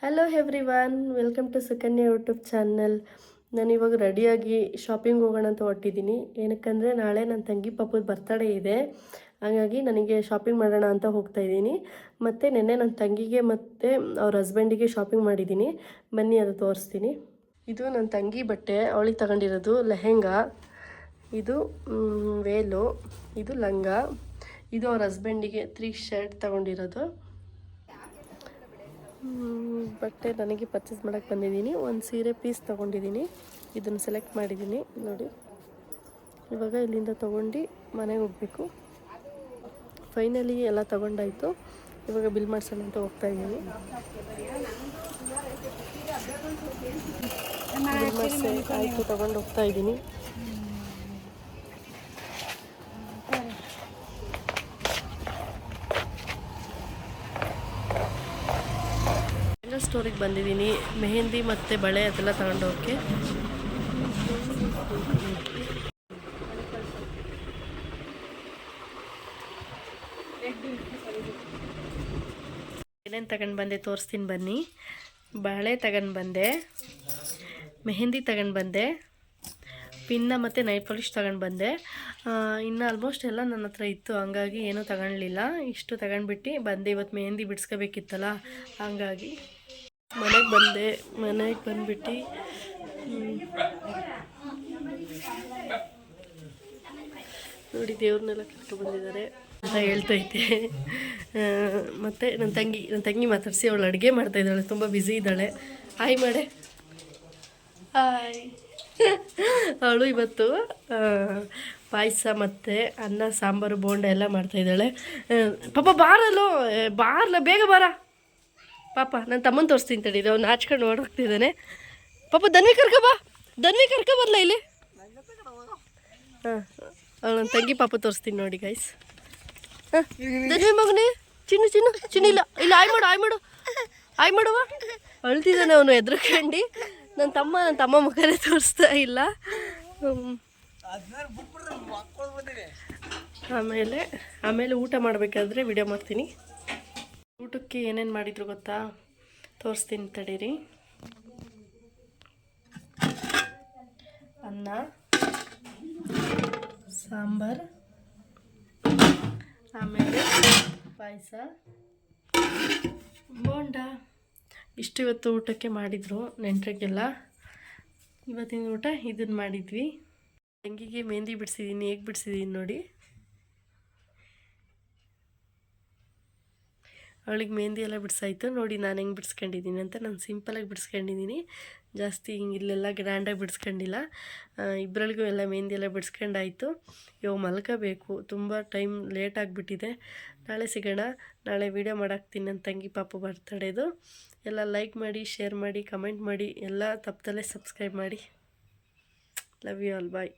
Hello everyone, welcome to Sukanya YouTube channel. ನಾನಿವಾಗ ರೆಡಿಯಾಗಿ shopping ಹೋಗೋಣ ಅಂತ ಹೊರಟಿದ್ದೀನಿ. ಏನಕ್ಕಂದರೆ ನಾಳೆ ನನ್ನ ತಂಗಿ ಪಾಪದ ಬರ್ತಡೇ ಇದೆ. ಹಾಗಾಗಿ ನನಗೆ ಶಾಪಿಂಗ್ ಮಾಡೋಣ ಅಂತ ಹೋಗ್ತಾ ಇದ್ದೀನಿ. ಮತ್ತು ನೆನ್ನೆ ನನ್ನ ತಂಗಿಗೆ ಮತ್ತು ಅವ್ರ ಹಸ್ಬೆಂಡಿಗೆ ಶಾಪಿಂಗ್ ಮಾಡಿದ್ದೀನಿ. ಬನ್ನಿ ಅದು ತೋರಿಸ್ತೀನಿ. ಇದು ನನ್ನ ತಂಗಿ ಬಟ್ಟೆ, ಅವಳಿಗೆ ತಗೊಂಡಿರೋದು ಲೆಹೆಂಗಾ. ಇದು ವೇಲು, ಇದು ಲಂಗ, ಇದು ಅವ್ರ ಹಸ್ಬೆಂಡಿಗೆ 3 ಶರ್ಟ್ ತಗೊಂಡಿರೋದು. ಬಟ್ಟೆ ನನಗೆ ಪರ್ಚೇಸ್ ಮಾಡೋಕ್ಕೆ ಬಂದಿದ್ದೀನಿ. ಒಂದು ಸೀರೆ ಪೀಸ್ ತೊಗೊಂಡಿದ್ದೀನಿ, ಇದನ್ನು ಸೆಲೆಕ್ಟ್ ಮಾಡಿದ್ದೀನಿ ನೋಡಿ. ಇವಾಗ ಇಲ್ಲಿಂದ ತೊಗೊಂಡು ಮನೆಗೆ ಹೋಗಬೇಕು. ಫೈನಲಿ ಎಲ್ಲ ತೊಗೊಂಡಾಯಿತು. ಇವಾಗ ಬಿಲ್ ಮಾಡ್ಸೋಣ ಅಂತ ಹೋಗ್ತಾ ಇದ್ದೀನಿ. ಬಿಲ್ ಮಾಡಿಸಿ ಆಯಿತು, ತೊಗೊಂಡು ಹೋಗ್ತಾ ಇದ್ದೀನಿ. ಸ್ಟೋರಿಗೆ ಬಂದಿದ್ದೀನಿ. ಮೆಹಂದಿ ಮತ್ತು ಬಳೆ ಅದೆಲ್ಲ ತಗೊಂಡು ಹೋಗೋಕ್ಕೆ. ಏನೇನು ತಗೊಂಡು ಬಂದೆ ತೋರಿಸ್ತೀನಿ ಬನ್ನಿ. ಬಳೆ ತಗೊಂಡು ಬಂದೆ, ಮೆಹಂದಿ ತಗೊಂಡು ಬಂದೆ, ಪಿನ್ನ ಮತ್ತು ನೈಲ್ ಪಾಲಿಶ್ ತಗೊಂಡು ಬಂದೆ. ಇನ್ನು ಆಲ್ಮೋಸ್ಟ್ ಎಲ್ಲ ನನ್ನ ಹತ್ರ ಇತ್ತು, ಹಂಗಾಗಿ ಏನೂ ತಗೊಳ್ಳಿಲ್ಲ. ಇಷ್ಟು ತಗೊಂಡ್ಬಿಟ್ಟು ಬಂದೆ. ಇವತ್ತು ಮೆಹಂದಿ ಬಿಡಿಸ್ಕೋಬೇಕಿತ್ತಲ್ಲ, ಹಂಗಾಗಿ ಮನೆಗೆ ಬಂದೆ. ಮನೆಗೆ ಬಂದ್ಬಿಟ್ಟು ನೋಡಿ ದೇವ್ರನ್ನೆಲ್ಲ ಕರ್ಕೊಬಂದಿದ್ದಾರೆ ಅಂತ ಹೇಳ್ತೈತೆ. ಮತ್ತು ನನ್ನ ತಂಗಿ ಮಾತಾಡಿಸಿ ಅವಳು ಅಡುಗೆ ಮಾಡ್ತಾಯಿದ್ದಾಳೆ, ತುಂಬ ಬ್ಯುಸಿ ಇದ್ದಾಳೆ. ಹಾಯ್ ಮಾಡೆ, ಹಾಯ್. ಅವಳು ಇವತ್ತು ಪಾಯಸ ಮತ್ತು ಅನ್ನ ಸಾಂಬಾರು ಬೋಂಡ ಎಲ್ಲ ಮಾಡ್ತಾಯಿದ್ದಾಳೆ. ಪಾಪ ಬಾರಲ್ಲ ಬೇಗ ಬಾರ ಪಾಪ. ನನ್ನ ತಮ್ಮನ ತೋರಿಸ್ತೀನಿ ತಡೀರಿ, ಅವ್ನು ನಾಚ್ಕೊಂಡು ಓಡೋಗ್ತಿದ್ದಾನೆ. ಪಾಪ ಧನ್ವಿ ಕರ್ಕೊ ಬರಲ್ಲ ಇಲ್ಲಿ. ಹಾಂ, ಅವಳು ನನ್ನ ತಂಗಿ ಪಾಪ ತೋರಿಸ್ತೀನಿ ನೋಡಿ ಗೈಸ್. ಹಾಂ, ಧನ್ವಿ ಮಗನೇ, ಚಿನ್ನು ಇಲ್ಲ ಆಯ್ ಮಾಡುವ. ಅಳ್ತಿದ್ದಾನೆ ಅವನು ಎದ್ರಕಂಡು. ನನ್ನ ತಮ್ಮ ಮುಖನೇ ತೋರಿಸ್ತಾ ಇಲ್ಲ. ಆಮೇಲೆ ಊಟ ಮಾಡಬೇಕಾದ್ರೆ ವಿಡಿಯೋ ಮಾಡ್ತೀನಿ. ಊಟಕ್ಕೆ ಏನೇನು ಮಾಡಿದ್ರು ಗೊತ್ತಾ, ತೋರಿಸ್ತೀನಿ ತಡೀರಿ. ಅನ್ನ, ಸಾಂಬಾರು, ಆಮೇಲೆ ಪಾಯಸ, ಬೋಂಡ, ಇಷ್ಟು ಇವತ್ತು ಊಟಕ್ಕೆ ಮಾಡಿದರು ನೆಂಟರಿಗೆಲ್ಲ. ಇವತ್ತಿನ ಊಟ ಇದನ್ನು ಮಾಡಿದ್ವಿ. ತಂಗಿಗೆ ಮೆಹಂದಿ ಬಿಡಿಸಿದ್ದೀನಿ, ಹೇಗೆ ಬಿಡಿಸಿದ್ದೀನಿ ನೋಡಿ. ಅವಳಿಗೆ ಮೆಹಂದಿ ಎಲ್ಲ ಬಿಡಿಸಾಯಿತು ನೋಡಿ. ನಾನು ಹೆಂಗೆ ಬಿಡಿಸ್ಕೊಂಡಿದ್ದೀನಿ ಅಂತ. ನಾನು ಸಿಂಪಲಾಗಿ ಬಿಡಿಸ್ಕೊಂಡಿದ್ದೀನಿ, ಜಾಸ್ತಿ ಹಿಂಗೆ ಇಲ್ಲೆಲ್ಲ ಗ್ರ್ಯಾಂಡಾಗಿ ಬಿಡಿಸ್ಕೊಂಡಿಲ್ಲ. ಇಬ್ಬರಳಿಗೂ ಎಲ್ಲ ಮೆಹಂದಿ ಎಲ್ಲ ಬಿಡಿಸ್ಕೊಂಡಾಯಿತು. ಇವಾಗ ಮಲ್ಕೋಬೇಕು, ತುಂಬ ಟೈಮ್ ಲೇಟ್ ಆಗಿಬಿಟ್ಟಿದೆ. ನಾಳೆ ಸಿಗೋಣ. ನಾಳೆ ವೀಡಿಯೋ ಮಾಡಾಕ್ತೀನಿ ನನ್ನ ತಂಗಿ ಪಾಪು ಬರ್ತಡೇದು. ಎಲ್ಲ ಲೈಕ್ ಮಾಡಿ, ಶೇರ್ ಮಾಡಿ, ಕಮೆಂಟ್ ಮಾಡಿ, ಎಲ್ಲ ತಪ್ಪದಲ್ಲೇ ಸಬ್ಸ್ಕ್ರೈಬ್ ಮಾಡಿ. Love you all, bye.